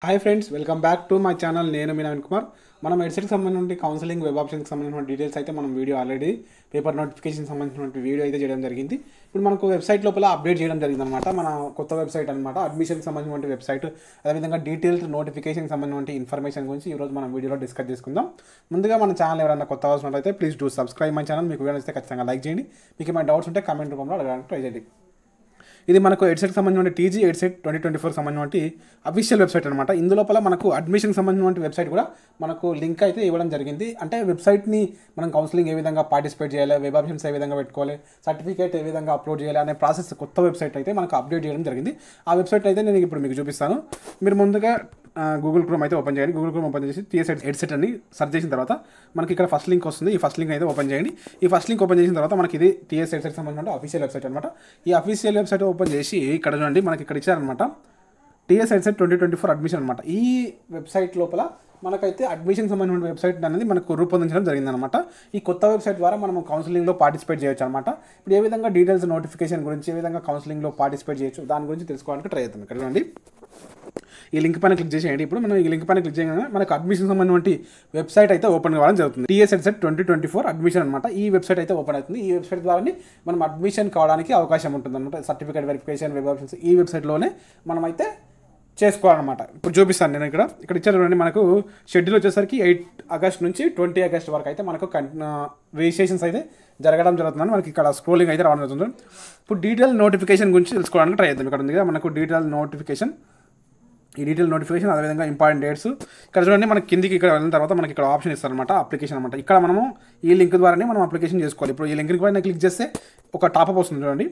Hi friends, welcome back to my channel. నేను మీ నవీన్ కుమార్. మనం ఎడ్సెట్కి సంబంధించిన కౌన్సిలింగ్ వెబ్ ఆప్షన్కి సంబంధించిన డీటెయిల్స్ అయితే మనం వీడియో ఆల్రెడీ పేపర్ నోటిఫికేషన్ సంబంధించిన వీడియో అయితే చేయడం జరిగింది. ఇప్పుడు మనకు వెబ్సైట్ లోపల అప్డేట్ చేయడం జరిగింది అనమాట. మన కొత్త వెబ్సైట్ అనమాట, అడ్మిషన్కి సంబంధించిన వెబ్సైట్. అదేవిధంగా డీటెయిల్స్ నోటిఫికేషన్కి సంబంధించిన ఇన్ఫర్మేషన్ గురించి ఈరోజు మనం వీడియోలో డిస్కస్ చేసుకుందాం. ముందుగా మన ఛానల్ ఎవరైనా కొత్త అవసరం please do subscribe my channel. మీకు వీడియో వస్తే ఖచ్చితంగా లైక్ చేయండి. మీకు ఏమైనా డౌట్స్ ఉంటే కామెంట్ రూపంలో అడగడానికి ట్రై చేయండి. ఇది మనకు ఎడ్సెట్కి సంబంధించిన టీజీ ఎడ్సెట్ 2024 సంబంధించిన అఫీషియల్ వెబ్సైట్ అనమాట. ఇందులోపల మనకు అడ్మిషన్కి సంబంధించిన వెబ్సైట్ కూడా మనకు లింక్ అయితే ఇవ్వడం జరిగింది. అంటే వెబ్సైట్ని మనం కౌన్సిలింగ్ ఏ విధంగా పార్టిసిపేట్ చేయాలి, వెబ్ ఆప్షన్స్ ఏ విధంగా పెట్టుకోవాలి, సర్టిఫికేట్ ఏ విధంగా అప్లోడ్ చేయాలి అనే ప్రాసెస్ కొత్త వెబ్సైట్ అయితే మనకు అప్డేట్ చేయడం జరిగింది. ఆ వెబ్సైట్ అయితే నేను ఇప్పుడు మీకు చూపిస్తాను. మీరు ముందుగా గూగుల్ క్రోమ్ అయితే ఓపెన్ చేయండి. గూగుల్ క్రోమ్ ఓపెన్ చేసి టీఎస్ ఎడ్సెట్ అని సెర్చ్ చేసిన తర్వాత మనకి ఇక్కడ ఫస్ట్ లింక్ వస్తుంది. ఈ ఫస్ట్ లింక్ అయితే ఓపెన్ చేయండి. ఈ ఫస్ట్ లింక్ ఓపెన్ చేసిన తర్వాత మనకి ఇది టీఎస్ ఎడ్సెట్ సంబంధించిన అఫీషియల్ వెబ్సైట్ అనమాట. ఈ అఫీషియల్ వెబ్సైట్ ఓపెన్ చేసి ఇక్కడ చూడండి, మనకి ఇక్కడ ఇచ్చారనమాట టీఎస్ ఎడ్సెట్ 2024 అడ్మిషన్ అనమాట. ఈ వెబ్సైట్ లోపల మనకైతే అడ్మిషన్ సంబంధించిన వెబ్సైట్ అనేది మనకు రూపొందించడం జరిగిందనమాట. ఈ కొత్త వెబ్సైట్ ద్వారా మనం కౌన్సిలింగ్లో పార్టిసిపేట్ చేయొచ్చు అనమాట. ఇప్పుడు ఏ విధంగా డీటెయిల్స్ నోటిఫికేషన్ గురించి, ఏ విధంగా కౌన్సిలింగ్లో పార్టిసిపేట్ చేయొచ్చు దాని గురించి తెలుసుకోవడానికి ట్రై చేద్దాం. ఇక్కడ చూడండి, ఈ లింక్ పైన క్లిక్ చేసేయండి. ఇప్పుడు మనం ఈ లింక్ పైన క్లిక్ చేయగానే మనకు అడ్మిషన్ సంబంధించిన వెబ్సైట్ అయితే ఓపెన్ కావడం జరుగుతుంది. టీఎస్ ఎడ్సెట్ 2024 అడ్మిషన్ అనమాట. ఈ వెబ్సైట్ అయితే ఓపెన్ అవుతుంది. ఈ వెబ్సైట్ ద్వారానే మనం అడ్మిషన్ కావడానికి అవకాశం ఉంటుంది అనమాట. సర్టిఫికేట్ వెరిఫికేషన్, వెబ్ ఆప్షన్స్ ఈ వెబ్సైట్లోనే మనమైతే చేసుకోవాలన్నమాట. ఇప్పుడు చూపిస్తాను నేను. ఇక్కడ ఇచ్చారు చూడండి, మనకు షెడ్యూల్ వచ్చేసరికి 8 ఆగస్ట్ నుంచి 20 ఆగస్ట్ వరకు అయితే మనకు రిజిస్ట్రేషన్స్ అయితే జరగడం జరుగుతుందని మనకి ఇక్కడ స్క్రోలింగ్ అయితే రావడం జరుగుతుంది. ఇప్పుడు డీటెయిల్ నోటిఫికేషన్ గురించి తెలుసుకోవడానికి ట్రై చేద్దాం. ఇక్కడ ఉంది కదా మనకు డీటెయిల్ నోటిఫికేషన్. ఈ డీటెయిల్ నోటిఫికేషన్, అదేవిధంగా ఇంపార్టెంట్ డేట్స్. ఇక్కడ చూడండి, మనకి కిందికి ఇక్కడ వెళ్ళిన తర్వాత మనకి ఇక్కడ ఆప్షన్ ఇస్తారనమాట, అప్లికేషన్ అనమాట. ఇక్కడ మనము ఈ లింక్ ద్వారానే మనం అప్లికేషన్ చేసుకోవాలి. ఇప్పుడు ఈ లింక్ పైన క్లిక్ చేస్తే ఒక టాప్అప్ వస్తుంది చూడండి,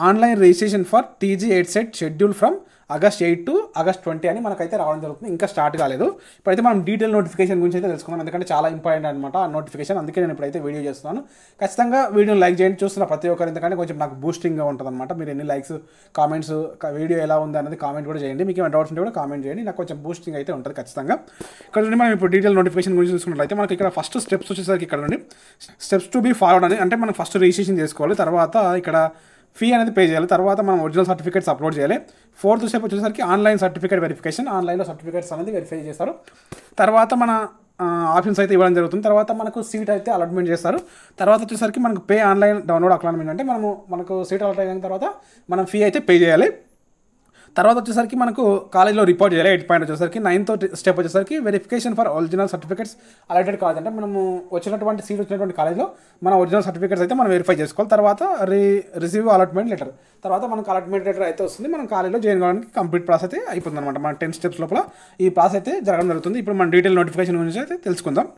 online registration for TG EdCET schedule from August 8 to August 20 అని మనకైతే రావడం జరుగుతుంది. ఇంకా స్టార్ట్ కాలేదు. ఇప్పుడైతే మనం డీటెయిల్ నోటిఫికేషన్ గురించి అయితే తెలుసుకున్నాం, ఎందుకంటే చాలా ఇంపార్టెంట్ అనమాట ఆ నోటిఫికేషన్. అందుకే నేను ఇప్పుడైతే వీడియో చేస్తున్నాను. ఖచ్చితంగా వీడియోని లైక్ చేయండి, చూస్తున్న ప్రతి ఒక్కరు, ఎందుకంటే కొంచెం నాకు బూస్టింగ్గా ఉంటుంది అనమాట. మీరు ఎన్ని లైక్స్, కామెంట్స్, వీడియో ఎలా ఉంది అనేది కామెంట్ కూడా చేయండి. మీకు ఏమైనా డౌట్స్ ఉంటే కూడా కామెంట్ చేయండి, నాకు కొంచెం బూస్టింగ్ అయితే ఉంటుంది ఖచ్చితంగా. ఇక్కడ నుండి మనం ఇప్పుడు డీటెయిల్ నోటిఫికేషన్ గురించి చూసుకున్నట్లయితే మనకి ఇక్కడ ఫస్ట్ స్టెప్స్ వచ్చేసరికి ఇక్కడ నుండి స్టెప్స్ టు బీ ఫార్వర్డ్ అని, అంటే మనం ఫస్ట్ రిజిస్ట్రేషన్ చేసుకోవాలి. తర్వాత ఇక్కడ ఫీ అనేది పే చేయాలి. తర్వాత మనం ఒరిజినల్ సర్టిఫికేట్స్ అప్లోడ్ చేయాలి. 4th స్టెప్ వచ్చేసరికి ఆన్లైన్ సర్టిఫికేట్ వెరిఫికేషన్. ఆన్లైన్లో సర్టిఫికేట్స్ అనేది వెరిఫై చేస్తారు. తర్వాత మన ఆప్షన్స్ అయితే ఇవ్వడం జరుగుతుంది. తర్వాత మనకు సీట్ అయితే అలాట్మెంట్ చేస్తారు. తర్వాత వచ్చేసరికి మనకు పే ఆన్లైన్ డౌన్లోడ్ అలాట్మెంట్, అంటే మనకు సీట్ అలాట్ అయిన తర్వాత మనం ఫీ అయితే పే చేయాలి. తర్వాత వచ్చేసరికి మనకు కాలేజ్లో రిపోర్ట్ చేయాలి. 8 పాయింట్ వచ్చేసరికి 9th స్టెప్ వచ్చేసరికి verification for original certificates allotted college, అంటే మనము వచ్చినటువంటి సీట్ వచ్చినటువంటి కాలేజ్లో మన ఒరిజినల్ సర్టిఫికేట్స్ అయితే మనం వెరిఫై చేసుకోవాలి. తర్వాత రిసీవ్ అలాట్మెంట్ లెటర్, తర్వాత మనకు అలాట్మెంట్ లెటర్ అయితే వస్తుంది. మనం కాలేజ్లో జాయిన్ కావడానికి కంప్లీట్ ప్రాసెస్ అయితే అయిపోతుంది అనమాట. మన 10 స్టెప్స్ లోపల ఈ ప్రాసెస్ అయితే జరగడం జరుగుతుంది. ఇప్పుడు మన డీటెయిల్ నోటిఫికేషన్ గురించి అయితే తెలుసుకుందాం.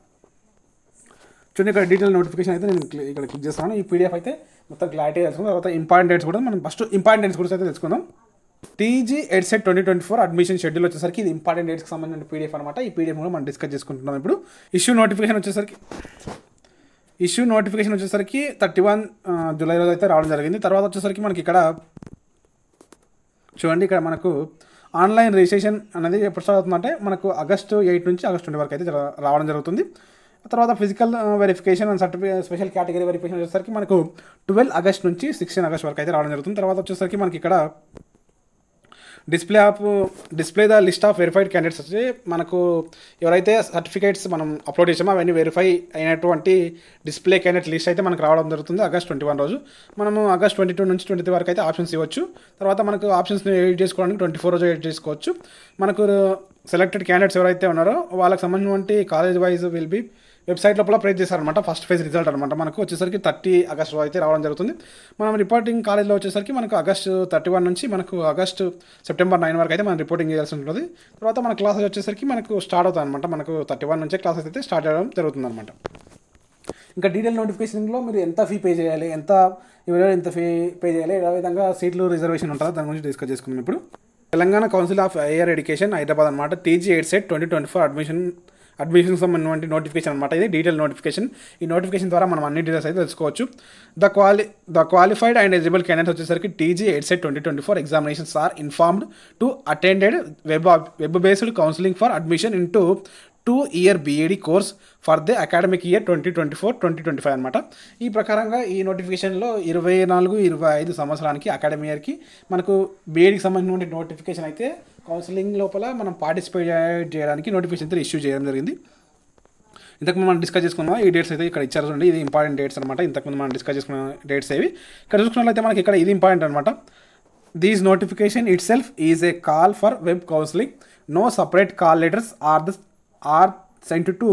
చూడండి, ఇక్కడ డీటెయిల్ నోటిఫికేషన్ అయితే నేను ఇక్కడ క్లిక్ చేస్తాను. ఈ పీడిఎఫ్ అయితే మొత్తం క్లారిటీ తెలుసుకుందాం. తర్వాత ఇంపార్టెంట్ డేట్స్ కూడా మనం ఫస్ట్ ఇంపార్టెంట్ డేట్స్ గురించి అయితే తెలుసుకుందాం. టీజీ ఎడ్సెట్ 2024 అడ్మిషన్ షెడ్యూల్ వచ్చేసరికి ఇది ఇంపార్టెంట్ డేట్స్కి సంబంధించిన పీడిఎఫ్ అనమాట. ఈ పీడిఎఫ్ కూడా మనం డిస్కస్ చేసుకుంటున్నాం. ఇప్పుడు ఇష్యూ నోటిఫికేషన్ వచ్చేసరికి 31 జూలై రోజు అయితే రావడం జరిగింది. తర్వాత వచ్చేసరికి మనకి ఇక్కడ చూడండి, ఇక్కడ మనకు ఆన్లైన్ రిజిస్ట్రేషన్ అనేది ఎప్పుడు స్టార్ట్ అవుతుందంటే మనకు ఆగస్ట్ 8 నుంచి ఆగస్ట్ 20 వరకు అయితే రావడం జరుగుతుంది. తర్వాత physical verification and certificate special category verification వచ్చేసరికి మనకు 12 ఆగస్ట్ నుంచి 16 ఆగస్ట్ వరకు అయితే రావడం జరుగుతుంది. తర్వాత వచ్చేసరికి మనకి ఇక్కడ display the list of verified candidates వచ్చి మనకు ఎవరైతే సర్టిఫికేట్స్ మనం అప్లోడ్ చేసామో అవన్నీ వెరిఫై అయినటువంటి డిస్ప్లే క్యాండిడేట్ లిస్ట్ అయితే మనకు రావడం జరుగుతుంది ఆగస్ట్ 21 రోజు. మనము ఆగస్ట్ 22 నుంచి 23 వరకు అయితే ఆప్షన్స్ ఇవ్వచ్చు. తర్వాత మనకు ఆప్షన్స్ని ఎడిట్ చేసుకోవడానికి 24 రోజు ఎడిట్ చేసుకోవచ్చు. మనకు సెలెక్టెడ్ క్యాండిడేట్స్ ఎవరైతే ఉన్నారో వాళ్ళకి సంబంధించినటువంటి college wise will be website లోపల ప్రేజ్ చేస్తారనమాట. ఫస్ట్ ఫేజ్ రిజల్ట్ అనమాట. మనకు వచ్చేసరికి 30 ఆగస్టు అయితే రావడం జరుగుతుంది. మనం రిపోర్టింగ్ కాలేజ్లో వచ్చేసరికి మనకు ఆగస్ట్ 31 నుంచి మనకు సెప్టెంబర్ 9 వరకు అయితే మనం రిపోర్టింగ్ చేయాల్సి ఉంటుంది. తర్వాత మన క్లాసెస్ వచ్చేసరికి మనకు స్టార్ట్ అవుతుంది అనమాట. మనకు 31 నుంచే క్లాసెస్ అయితే స్టార్ట్ అవ్వడం జరుగుతుంది అనమాట. ఇంకా డీటెయిల్ నోటిఫికేషన్లో మీరు ఎంత ఫీ పే చేయాలి, ఎంత ఫీ పే చేయాలి, ఏ విధంగా సీట్లు రిజర్వేషన్ ఉంటుందో దాని గురించి డిస్కస్ చేసుకుందాం. ఇప్పుడు Telangana council of higher education Hyderabad అనమాట. టీజీ ఎడ్సెట్ 2024 అడ్మిషన్ సంబంధించిన నోటిఫికేషన్ అనమాట. ఇది డీటెయిల్ నోటిఫికేషన్. ఈ నోటిఫికేషన్ ద్వారా మనం అన్ని డీటెయిల్స్ అయితే తెలుసుకోవచ్చు. The qualified and eligible candidates వచ్చేసరికి TG EdCET 2024 examinations are informed to attended web based counselling for admission into 2-year BEd course for the academic year 2024-2025 అనమాట. ఈ ప్రకారంగా ఈ నోటిఫికేషన్లో 24-25 సంవత్సరానికి అకాడమిక్ ఇయర్కి మనకు బీఎడ్కి సంబంధించిన నోటిఫికేషన్ అయితే కౌన్సిలింగ్ లోపల మనం పార్టిసిపేట్ చేయడానికి నోటిఫికేషన్ అయితే ఇష్యూ చేయడం జరిగింది. ఇంతకుముందు మనం డిస్కస్ చేసుకున్నాం ఈ డేట్స్ అయితే ఇక్కడ ఇచ్చారు చూడండి, ఇది ఇంపార్టెంట్ డేట్స్ అనమాట. ఇంతకుముందు మనం డిస్కస్ చేసుకున్న డేట్స్ ఏవి ఇక్కడ చూసుకున్నట్లయితే మనకి ఇక్కడ ఇది ఇంపార్టెంట్ అనమాట. This notification itself is a call for web counselling. No separate call letters are sent to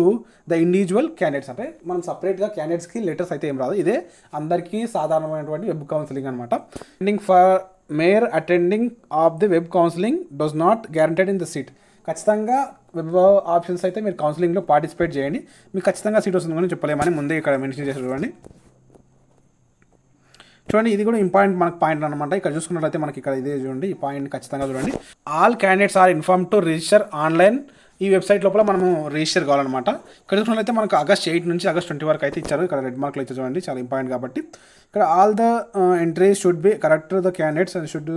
the individual candidates. అంటే మనం సపరేట్గా క్యాండిడేట్స్కి లెటర్స్ అయితే ఏం రాదు, ఇదే అందరికీ సాధారణమైనటువంటి వెబ్ కౌన్సిలింగ్ అనమాట. Attending for mere attending of the web counselling does not guaranteed in the seat. ఖచ్చితంగా వెబ్ ఆప్షన్స్ అయితే మీరు కౌన్సిలింగ్లో పార్టిసిపేట్ చేయండి, మీకు ఖచ్చితంగా సీట్ వస్తుందని చెప్పలేమని ముందే ఇక్కడ మెన్షన్ చేసి చూడండి. ఇది కూడా ఇంపార్టెంట్ మనకు పాయింట్ అనమాట. ఇక్కడ చూసుకున్నట్లయితే మనకి ఇక్కడ ఇదే చూడండి, ఈ పాయింట్ ఖచ్చితంగా చూడండి. All candidates are inform to register online. ఈ వెబ్సైట్ లోపల మనము రిజిస్టర్ కావాలన్నమాట. ఇక్కడ చూసుకున్నట్లయితే మనకు August 8 నుంచి August 20 వరకు అయితే ఇచ్చారు. ఇక్కడ రెడ్ మార్క్లో అయితే చూడండి, చాలా ఇంపార్టెంట్ కాబట్టి. ఇక్కడ all the entries should be correct the candidates and should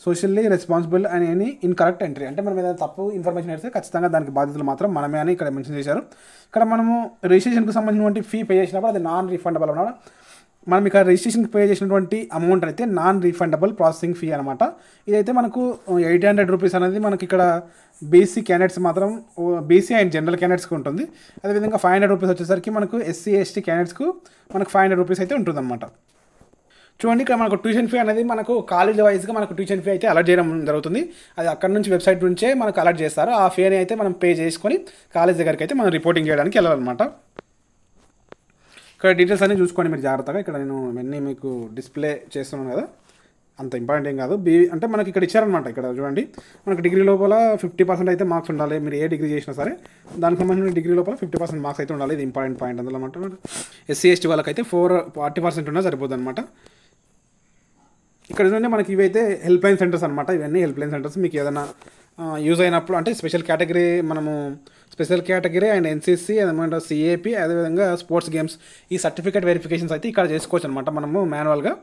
socially responsible అని ఎనీ ఇన్కరెక్ట్ ఎంట్రీ. అంటే మనం ఏదైనా తప్పు ఇన్ఫర్మేషన్ ఇస్తే ఖచ్చితంగా దానికి బాధ్యతలు మాత్రం మనమే అని ఇక్కడ మెన్షన్ చేశారు. ఇక్కడ మనము రిజిస్ట్రేషన్కి సంబంధించినటువంటి ఫీ పే చేసినప్పుడు అది నాన్ రిఫండబుల్ అన్నమాట. మనం ఇక్కడ రిజిస్ట్రేషన్కి పే చేసినటువంటి అమౌంట్ అయితే నాన్ రీఫండబుల్ ప్రాసెసింగ్ ఫీ అనమాట. ఇదైతే మనకు 800 రూపీస్ అనేది మనకి ఇక్కడ బీసీ క్యాండిడేట్స్ మాత్రం, బీసీ అండ్ జనరల్ క్యాండిడేట్స్కి ఉంటుంది. అదేవిధంగా 500 రూపీస్ వచ్చేసరికి మనకు ఎస్సీ ఎస్టీ క్యాండిడేట్స్కు మనకు 500 రూపీస్ అయితే ఉంటుందన్నమాట. చూడండి, ఇక్కడ మనకు ట్యూషన్ ఫీ అనేది మనకు కాలేజ్ వైజ్గా మనకు ట్యూషన్ ఫీ అయితే అలర్ట్ చేయడం జరుగుతుంది. అది అక్కడ నుంచి వెబ్సైట్ నుంచే మనకు అలర్ట్ చేస్తారు. ఆ ఫీని అయితే మనం పే చేసుకొని కాలేజ్ దగ్గరికి అయితే మనం రిపోర్టింగ్ చేయడానికి వెళ్ళాలన్నమాట. ఇక్కడ డీటెయిల్స్ అన్నీ చూసుకోండి మీరు జాగ్రత్తగా. ఇక్కడ నేను ఇవన్నీ మీకు డిస్ప్లే చేస్తున్నాను కదా, అంత ఇంపార్టెంట్ ఏం కాదు. అంటే మనకి ఇక్కడ ఇచ్చారనమాట. ఇక్కడ చూడండి, మనకు డిగ్రీ లోపల 50% అయితే మార్క్స్ ఉండాలి. మీరు ఏ డిగ్రీ చేసినా సరే దానికి సంబంధించిన డిగ్రీ లోపల 50% మార్క్స్ అయితే ఉండాలి. ఇది ఇంపార్టెంట్ పాయింట్ అందులో అనమాట. ఎస్సీ ఎస్టీ వాళ్ళకైతే 40% ఉన్నా సరిపోతుంది అనమాట. ఇక్కడ చూడండి, మనకి ఇవైతే హెల్ప్ లైన్ సెంటర్స్ అనమాట. ఇవన్నీ హెల్ప్ లైన్ సెంటర్స్. మీకు ఏదైనా యూజ్ అయినప్పుడు అంటే స్పెషల్ కేటగిరీ, మనము స్పెషల్ కేటగిరీ అండ్ ఎన్సీసీ, అదేమంటే సిఏపి, అదేవిధంగా స్పోర్ట్స్ గేమ్స్, ఈ సర్టిఫికేట్ వెరిఫికేషన్స్ అయితే ఇక్కడ చేసుకోవచ్చు అనమాట మనము మాన్యువల్గా.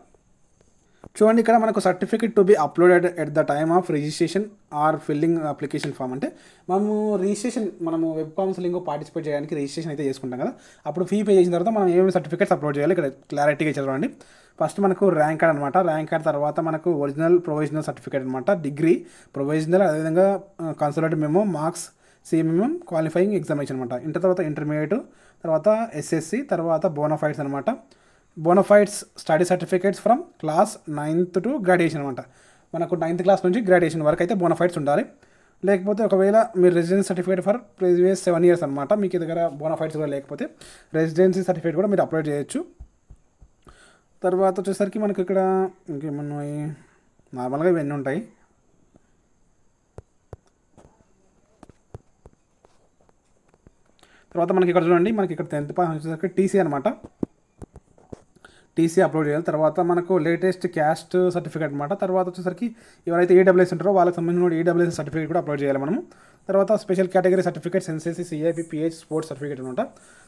చూడండి, ఇక్కడ మనకు certificate to be uploaded at the time of registration or filling application form. అంటే మనము వెబ్ కౌన్సిలింగ్ పార్టిసిపేట్ చేయడానికి రిజిస్ట్రేషన్ అయితే చేసుకుంటాం కదా, అప్పుడు ఫీ పే చేసిన తర్వాత మనం ఏమేమి సర్టిఫికేట్స్ అప్లోడ్ చేయాలి ఇక్కడ క్లారిటీగా చదవండి. ఫస్ట్ మనకు ర్యాంక్ కార్డ్ అనమాట. ర్యాంక్ కార్డ్ తర్వాత మనకు ఒరిజినల్ ప్రొవిజనల్ సర్టిఫికేట్ అనమాట, డిగ్రీ ప్రొవిజనల్, అదేవిధంగా consultative memo, marks, CMM, qualifying examination అనమాట. ఇంటర్ తర్వాత ఇంటర్మీడియట్, తర్వాత ఎస్ఎస్సి, తర్వాత బోనఫైడ్స్ అనమాట. Bona fides study certificates from class 9th to graduation అనమాట. మనకు 9th క్లాస్ నుంచి గ్రాడ్యుయేషన్ వరకు అయితే బోనఫైడ్స్ ఉండాలి. లేకపోతే ఒకవేళ మీరు residency certificate for previous 7 years అనమాట, మీకు దగ్గర బోనఫైడ్స్ కూడా లేకపోతే రెసిడెన్సీ సర్టిఫికేట్ కూడా మీరు అప్లోడ్ చేయొచ్చు. తర్వాత వచ్చేసరికి మనకి ఇక్కడ ఇంకేమన్నా నార్మల్గా ఇవన్నీ ఉంటాయి. తర్వాత మనకి ఇక్కడ చూడండి, మనకి ఇక్కడ 10th పాస్ వచ్చేసరికి టీసీ అనమాట. టీసీ అప్లోడ్ చేయాలి. తర్వాత మనకు లేటెస్ట్ క్యాస్ట్ సర్టిఫికేట్ అనమాట. తర్వాత వచ్చేసరికి ఎవరైతే ఈడబ్ల్యూఎస్ ఉంటారో వాళ్ళకి సంబంధించిన ఈడబ్ల్యూఎస్ సర్టిఫికేట్ కూడా అప్లోడ్ చేయాలి మనము. తర్వాత special category certificates, NCC, CIP, pH, sports certificate అనమాట.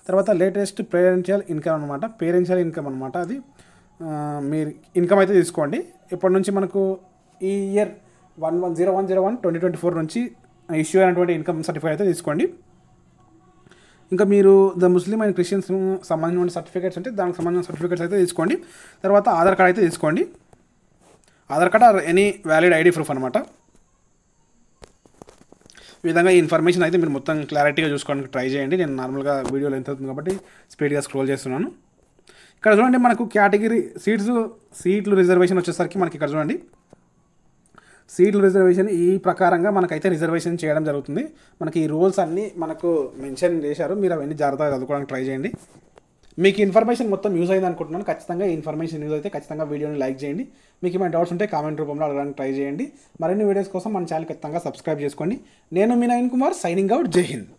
తర్వాత లేటెస్ట్ పేరెన్షియల్ ఇన్కమ్ అనమాట. పేరెన్షియల్ ఇన్కమ్ అనమాట, అది మీరు ఇన్కమ్ అయితే తీసుకోండి. ఇప్పటి నుంచి మనకు ఈ ఇయర్ 01/01/2024 నుంచి ఇష్యూ అయినటువంటి ఇన్కమ్ సర్టిఫికేట్ అయితే తీసుకోండి. ఇంకా మీరు ద ముస్లిం అండ్ క్రిస్టియన్స్ సంబంధించిన సర్టిఫికేట్స్ ఉంటే దానికి సంబంధించిన సర్టిఫికేట్స్ అయితే తీసుకోండి. తర్వాత ఆధార్ కార్డ్ అయితే తీసుకోండి. Aadhaar card or any valid ID proof అనమాట. ఈ విధంగా ఈ ఇన్ఫర్మేషన్ అయితే మీరు మొత్తం క్లారిటీగా చూసుకోవడానికి ట్రై చేయండి. నేను నార్మల్గా వీడియోలో ఎంత అవుతుంది కాబట్టి స్పీడ్గా స్క్రోల్ చేస్తున్నాను. ఇక్కడ చూడండి, మనకు కేటగిరీ సీట్లు రిజర్వేషన్ వచ్చేసరికి మనకి ఇక్కడ చూడండి, సీట్లు రిజర్వేషన్ ఈ ప్రకారంగా మనకైతే రిజర్వేషన్ చేయడం జరుగుతుంది. మనకి ఈ రూల్స్ అన్నీ మనకు మెన్షన్ చేశారు, మీరు అవన్నీ జాగ్రత్తగా చదువుకోవడానికి ట్రై చేయండి. మీకు ఇన్ఫర్మేషన్ మొత్తం యూజ్ అయింది అనుకుంటున్నాను. ఖచ్చితంగా ఈ ఇన్ఫర్మేషన్ యూజ్ అయితే ఖచ్చితంగా వీడియోని లైక్ చేయండి. మీకు ఏమైనా డౌట్స్ ఉంటే కామెంట్ రూపంలో అడగడానికి ట్రై చేయండి. మరిన్ని వీడియోస్ కోసం మన ఛానల్ ఖచ్చితంగా సబ్స్క్రైబ్ చేసుకోండి. నేను మీ నవీన్ కుమార్, సైనింగ్ అవుట్. జై హింద్.